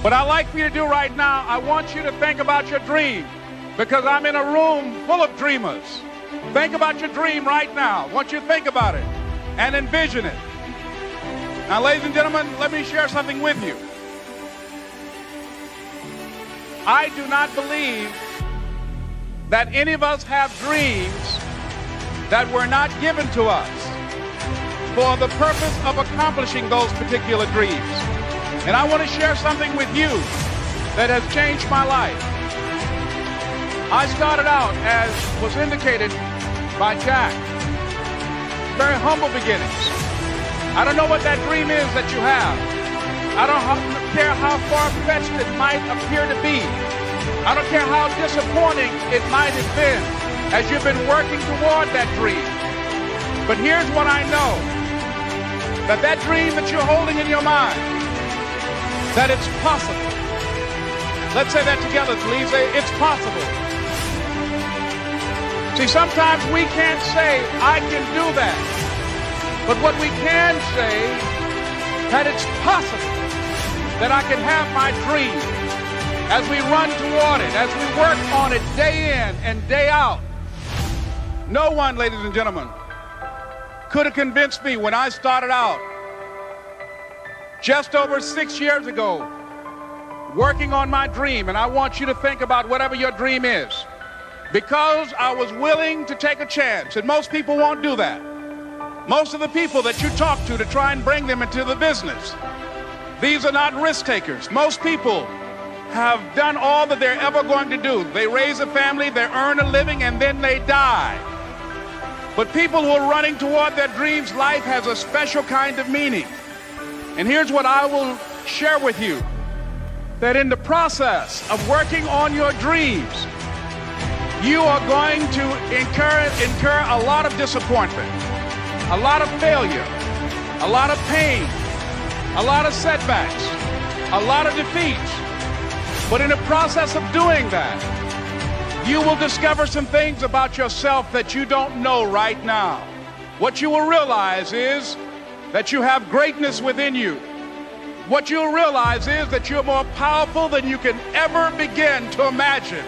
What I'd like for you to do right now, I want you to think about your dream, because I'm in a room full of dreamers. Think about your dream right now. I want you to think about it and envision it. Now, ladies and gentlemen, let me share something with you. I do not believe that any of us have dreams that were not given to us for the purpose of accomplishing those particular dreams. And I want to share something with you that has changed my life. I started out, as was indicated by Jack, very humble beginnings. I don't know what that dream is that you have. I don't care how far-fetched it might appear to be. I don't care how disappointing it might have been as you've been working toward that dream. But here's what I know, that dream that you're holding in your mind, that it's possible. Let's say that together, please. Say, it's possible. See, sometimes we can't say, I can do that. But what we can say, that it's possible that I can have my dream as we run toward it, as we work on it day in and day out. No one, ladies and gentlemen, could have convinced me when I started out just over 6 years ago, working on my dream. And I want you to think about whatever your dream is, because I was willing to take a chance. And most people won't do that. Most of the people that you talk to try and bring them into the business, these are not risk takers. Most people have done all that they're ever going to do. They raise a family, they earn a living, and then they die. But people who are running toward their dreams, life has a special kind of meaning. And here's what I will share with you, that in the process of working on your dreams, you are going to incur a lot of disappointment, a lot of failure, a lot of pain, a lot of setbacks, a lot of defeats. But in the process of doing that, you will discover some things about yourself that you don't know right now. What you will realize is that you have greatness within you. What you'll realize is that you're more powerful than you can ever begin to imagine.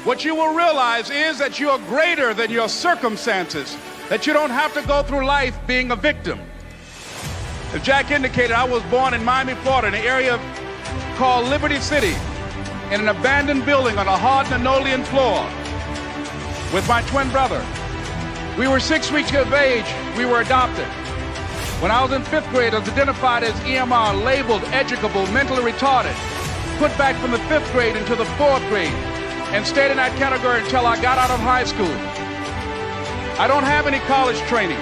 What you will realize is that you're greater than your circumstances, that you don't have to go through life being a victim. As Jack indicated, I was born in Miami, Florida, in an area called Liberty City, in an abandoned building on a hard linoleum floor with my twin brother. We were 6 weeks of age. We were adopted. When I was in 5th grade, I was identified as EMR, labeled educable, mentally retarded, put back from the 5th grade into the 4th grade, and stayed in that category until I got out of high school. I don't have any college training,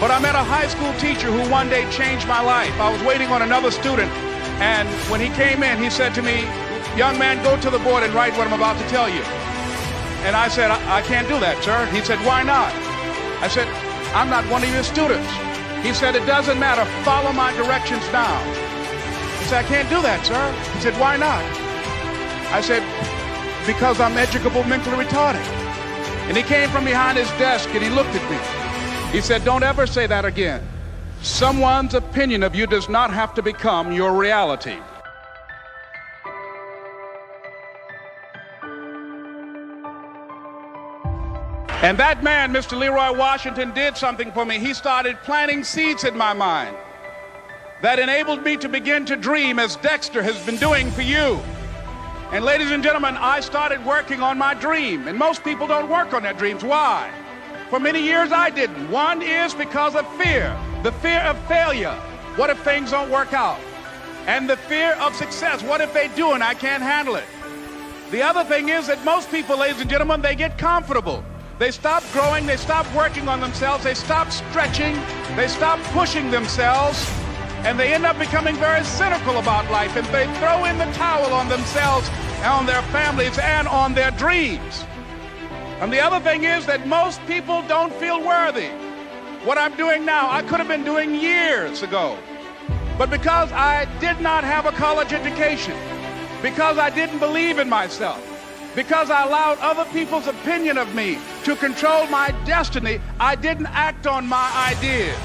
but I met a high school teacher who one day changed my life. I was waiting on another student, and when he came in, he said to me, "Young man, go to the board and write what I'm about to tell you." And I said, I can't do that, sir. He said, "Why not?" I said, "I'm not one of your students." He said, "It doesn't matter. Follow my directions now." I said, "I can't do that, sir." He said, "Why not?" I said, "Because I'm educable, mentally retarded." And he came from behind his desk and he looked at me. He said, "Don't ever say that again. Someone's opinion of you does not have to become your reality." And that man, Mr. Leroy Washington, did something for me. He started planting seeds in my mind that enabled me to begin to dream, as Dexter has been doing for you. And ladies and gentlemen, I started working on my dream. And most people don't work on their dreams. Why? For many years I didn't. One is because of fear. The fear of failure. What if things don't work out? And the fear of success. What if they do and I can't handle it? The other thing is that most people, ladies and gentlemen, they get comfortable. They stop growing, they stop working on themselves, they stop stretching, they stop pushing themselves, and they end up becoming very cynical about life, and they throw in the towel on themselves, and on their families, and on their dreams. And the other thing is that most people don't feel worthy. What I'm doing now, I could have been doing years ago. But because I did not have a college education, because I didn't believe in myself, because I allowed other people's opinion of me to control my destiny, I didn't act on my ideas.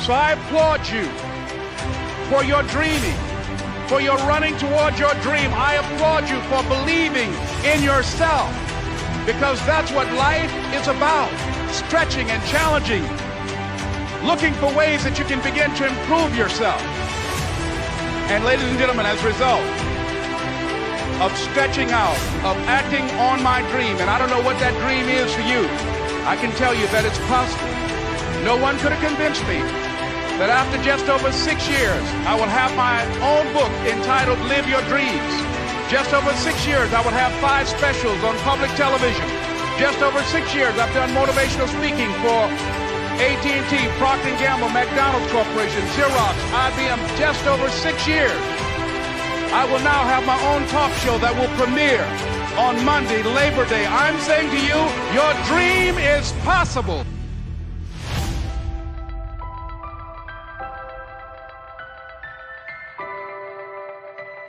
So I applaud you for your dreaming, for your running towards your dream. I applaud you for believing in yourself, because that's what life is about, stretching and challenging, looking for ways that you can begin to improve yourself. And ladies and gentlemen, as a result of stretching out, of acting on my dream, and I don't know what that dream is for you, I can tell you that it's possible. No one could have convinced me that after just over 6 years, I will have my own book entitled Live Your Dreams. Just over 6 years, I will have 5 specials on public television. Just over 6 years, I've done motivational speaking for AT&T, Procter & Gamble, McDonald's Corporation, Xerox, IBM. Just over 6 years. I will now have my own talk show that will premiere on Monday, Labor Day. I'm saying to you, your dream is possible.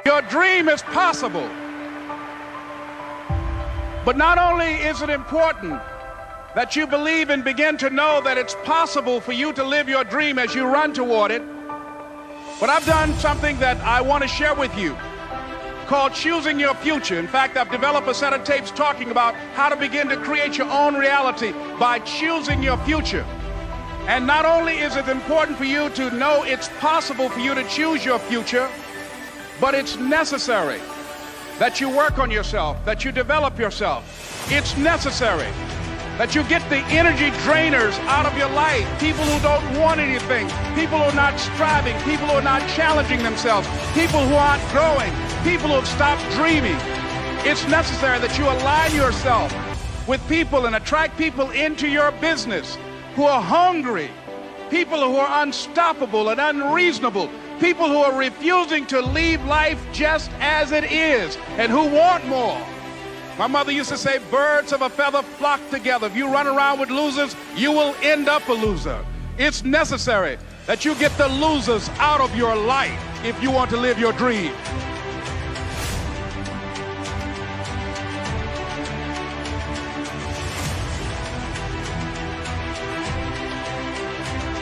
Your dream is possible. But not only is it important that you believe and begin to know that it's possible for you to live your dream as you run toward it, but I've done something that I want to share with you called Choosing Your Future. In fact, I've developed a set of tapes talking about how to begin to create your own reality by choosing your future. And not only is it important for you to know it's possible for you to choose your future, but it's necessary that you work on yourself, that you develop yourself. It's necessary that you get the energy drainers out of your life, people who don't want anything, people who are not striving, people who are not challenging themselves, people who aren't growing, people who have stopped dreaming. It's necessary that you align yourself with people and attract people into your business who are hungry, people who are unstoppable and unreasonable, people who are refusing to leave life just as it is and who want more. My mother used to say, birds of a feather flock together. If you run around with losers, you will end up a loser. It's necessary that you get the losers out of your life if you want to live your dream.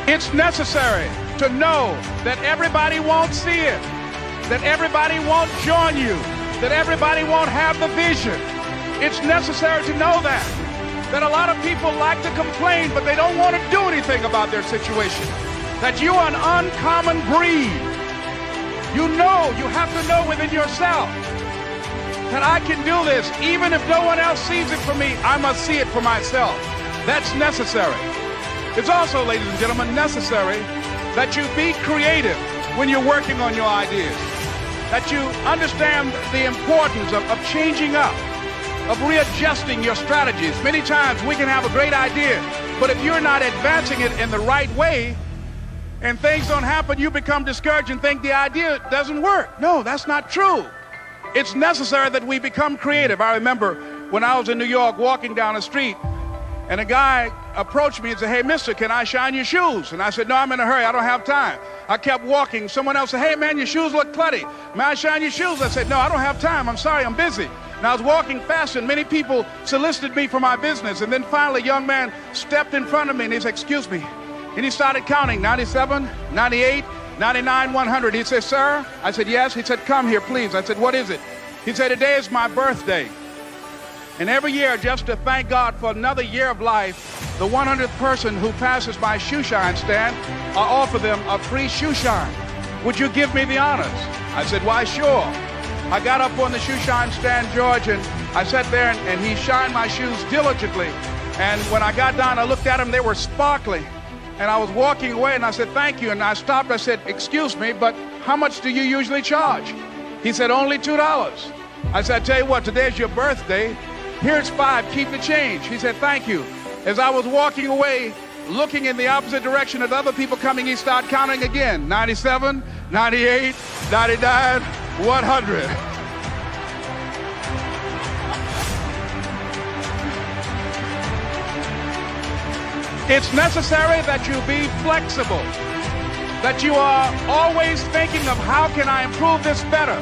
It's necessary to know that everybody won't see it, that everybody won't join you, that everybody won't have the vision. It's necessary to know that a lot of people like to complain, but they don't want to do anything about their situation. That you are an uncommon breed. You have to know within yourself that I can do this. Even if no one else sees it for me, I must see it for myself. That's necessary. It's also, ladies and gentlemen, necessary that you be creative when you're working on your ideas. That you understand the importance of changing up, of readjusting your strategies. Many times we can have a great idea, but if you're not advancing it in the right way and things don't happen, you become discouraged and think the idea doesn't work. No, that's not true. It's necessary that we become creative. I remember when I was in New York walking down the street, and a guy approached me and said, "Hey, mister, can I shine your shoes?" And I said, "No, I'm in a hurry. I don't have time." I kept walking. Someone else said, "Hey, man, your shoes look clutty. May I shine your shoes?" I said, "No, I don't have time. I'm sorry, I'm busy." And I was walking fast, and many people solicited me for my business. And then finally, a young man stepped in front of me, and he said, "Excuse me." And he started counting, 97, 98, 99, 100. He said, "Sir?" I said, "Yes." He said, "Come here, please." I said, "What is it?" He said, "Today is my birthday. And every year, just to thank God for another year of life, the 100th person who passes my shoe shine stand, I offer them a free shoe shine. Would you give me the honors?" I said, "Why, sure." I got up on the shoe shine stand, George, and I sat there and he shined my shoes diligently. And when I got down, I looked at them, they were sparkling. And I was walking away and I said, "Thank you." And I stopped, I said, "Excuse me, but how much do you usually charge?" He said, "Only $2. I said, "I tell you what, today's your birthday. Here's $5, keep the change." He said, "Thank you." As I was walking away, looking in the opposite direction at other people coming, he started counting again. 97, 98, 99, 100. It's necessary that you be flexible, that you are always thinking of how can I improve this better.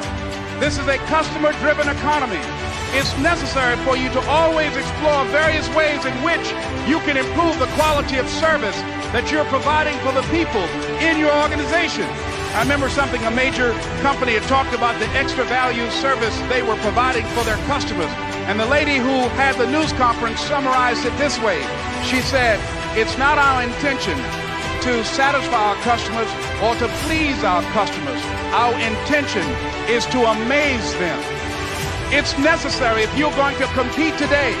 This is a customer-driven economy. It's necessary for you to always explore various ways in which you can improve the quality of service that you're providing for the people in your organization. I remember something a major company had talked about, the extra value service they were providing for their customers. And the lady who had the news conference summarized it this way. She said, it's not our intention to satisfy our customers or to please our customers. Our intention is to amaze them. It's necessary, if you're going to compete today,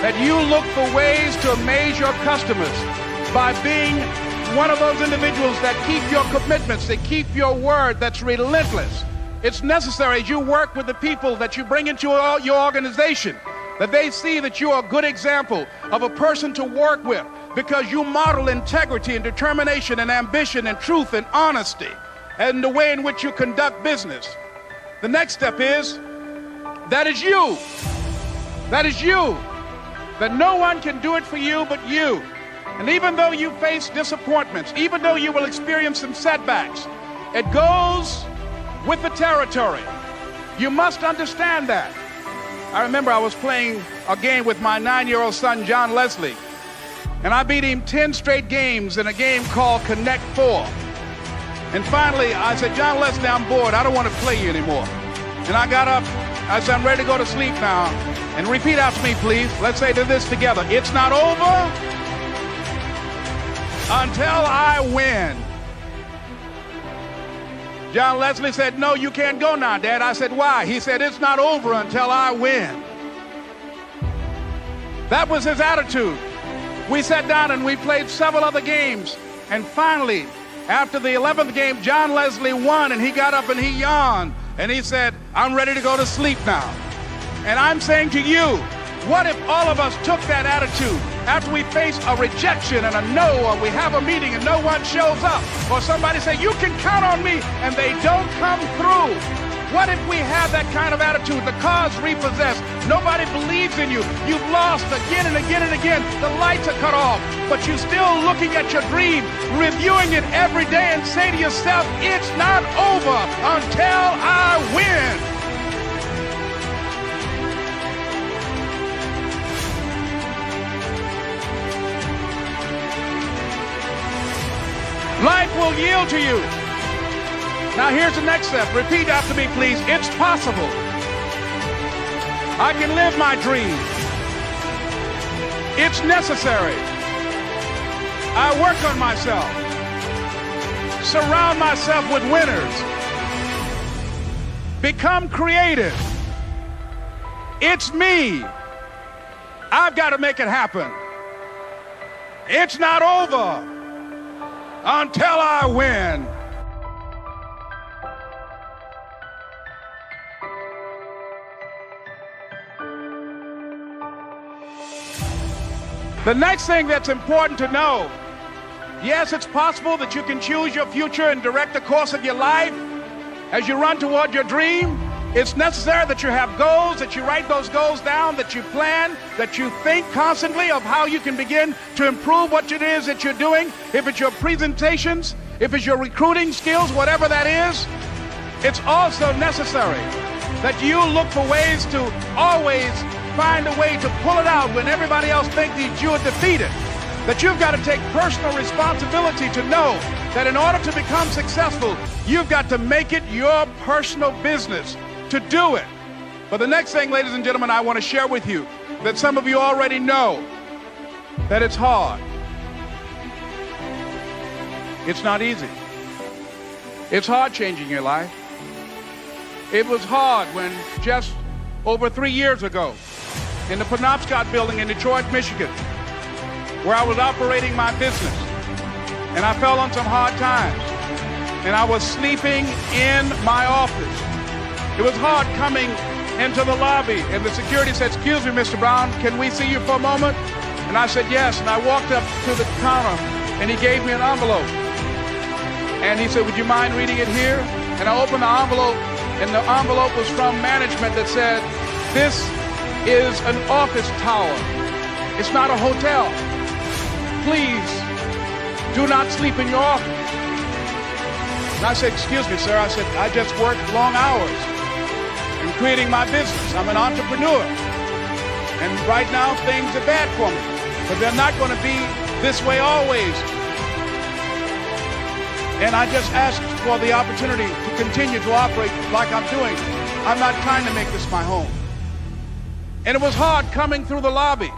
that you look for ways to amaze your customers by being one of those individuals that keep your commitments, that keep your word, that's relentless. It's necessary as you work with the people that you bring into your organization, that they see that you are a good example of a person to work with because you model integrity and determination and ambition and truth and honesty and the way in which you conduct business. The next step is, that is you. That is you. That no one can do it for you but you. And even though you face disappointments, even though you will experience some setbacks, it goes with the territory. You must understand that. I remember I was playing a game with my 9-year-old son, John Leslie, and I beat him 10 straight games in a game called Connect 4. And finally, I said, John Leslie, I'm bored. I don't want to play you anymore. And I got up. I said, I'm ready to go to sleep now. And repeat after me, please. Let's say this together. It's not over until I win. John Leslie said, no, you can't go now, Dad. I said, why? He said, it's not over until I win. That was his attitude. We sat down and we played several other games. And finally, after the 11th game, John Leslie won, and he got up and he yawned. And he said, I'm ready to go to sleep now. And I'm saying to you, what if all of us took that attitude after we face a rejection and a no, or we have a meeting and no one shows up, or somebody say, you can count on me, and they don't come through? What if we have that kind of attitude? The car's repossessed. Nobody believes in you. You've lost again and again and again. The lights are cut off, but you're still looking at your dream, reviewing it every day, and say to yourself, it's not over until I win. Life will yield to you. Now here's the next step. Repeat after me, please. It's possible. I can live my dream. It's necessary. I work on myself. Surround myself with winners. Become creative. It's me. I've got to make it happen. It's not over until I win. The next thing that's important to know, yes, it's possible that you can choose your future and direct the course of your life as you run toward your dream. It's necessary that you have goals, that you write those goals down, that you plan, that you think constantly of how you can begin to improve what it is that you're doing. If it's your presentations, if it's your recruiting skills, whatever that is, it's also necessary that you look for ways to always find a way to pull it out when everybody else thinks that you are defeated. That you've got to take personal responsibility to know that in order to become successful, you've got to make it your personal business to do it. But the next thing, ladies and gentlemen, I want to share with you that some of you already know that it's hard. It's not easy. It's hard changing your life. It was hard when just over 3 years ago, in the Penobscot building in Detroit, Michigan, where I was operating my business, and I fell on some hard times, and I was sleeping in my office. It was hard coming into the lobby, and the security said, excuse me, Mr. Brown, can we see you for a moment? And I said, yes, and I walked up to the counter, and he gave me an envelope. And he said, would you mind reading it here? And I opened the envelope, and the envelope was from management that said, this is an office tower. It's not a hotel. Please do not sleep in your office. And I said, excuse me, sir. I said, I just work long hours in creating my business. I'm an entrepreneur. And right now, things are bad for me. But they're not going to be this way always. And I just asked for the opportunity to continue to operate like I'm doing. I'm not trying to make this my home. And it was hard coming through the lobby.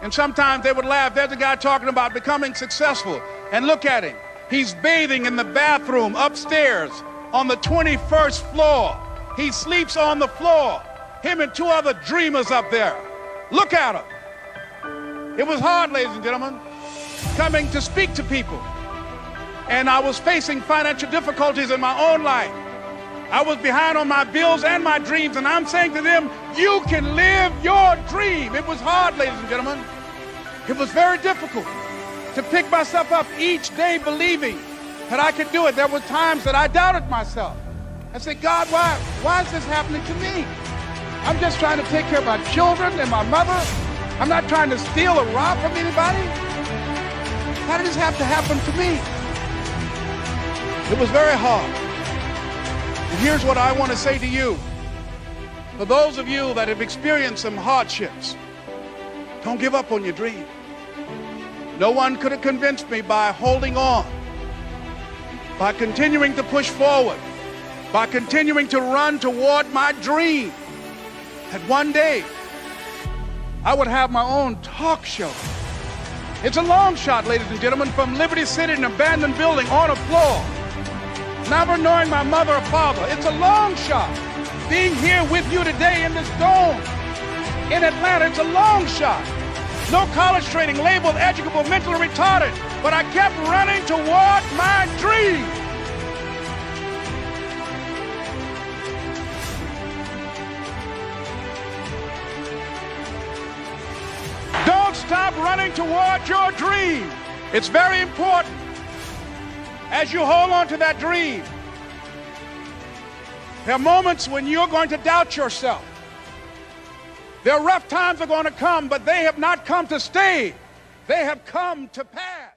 And sometimes they would laugh. There's a guy talking about becoming successful. And look at him. He's bathing in the bathroom upstairs on the 21st floor. He sleeps on the floor. Him and two other dreamers up there. Look at him. It was hard, ladies and gentlemen, coming to speak to people. And I was facing financial difficulties in my own life. I was behind on my bills and my dreams, and I'm saying to them, you can live your dream. It was hard, ladies and gentlemen. It was very difficult to pick myself up each day believing that I could do it. There were times that I doubted myself. I said, God, why is this happening to me? I'm just trying to take care of my children and my mother. I'm not trying to steal or rob from anybody. Why did this have to happen to me? It was very hard. And here's what I want to say to you. For those of you that have experienced some hardships, don't give up on your dream. No one could have convinced me by holding on, by continuing to push forward, by continuing to run toward my dream, that one day I would have my own talk show. It's a long shot, ladies and gentlemen, from Liberty City, an abandoned building on a floor, never knowing my mother or father. It's a long shot. Being here with you today in this dome in Atlanta, it's a long shot. No college training, labeled educable, mentally retarded, but I kept running toward my dream. Don't stop running toward your dream. It's very important. As you hold on to that dream, there are moments when you're going to doubt yourself. There are rough times are going to come, but they have not come to stay. They have come to pass.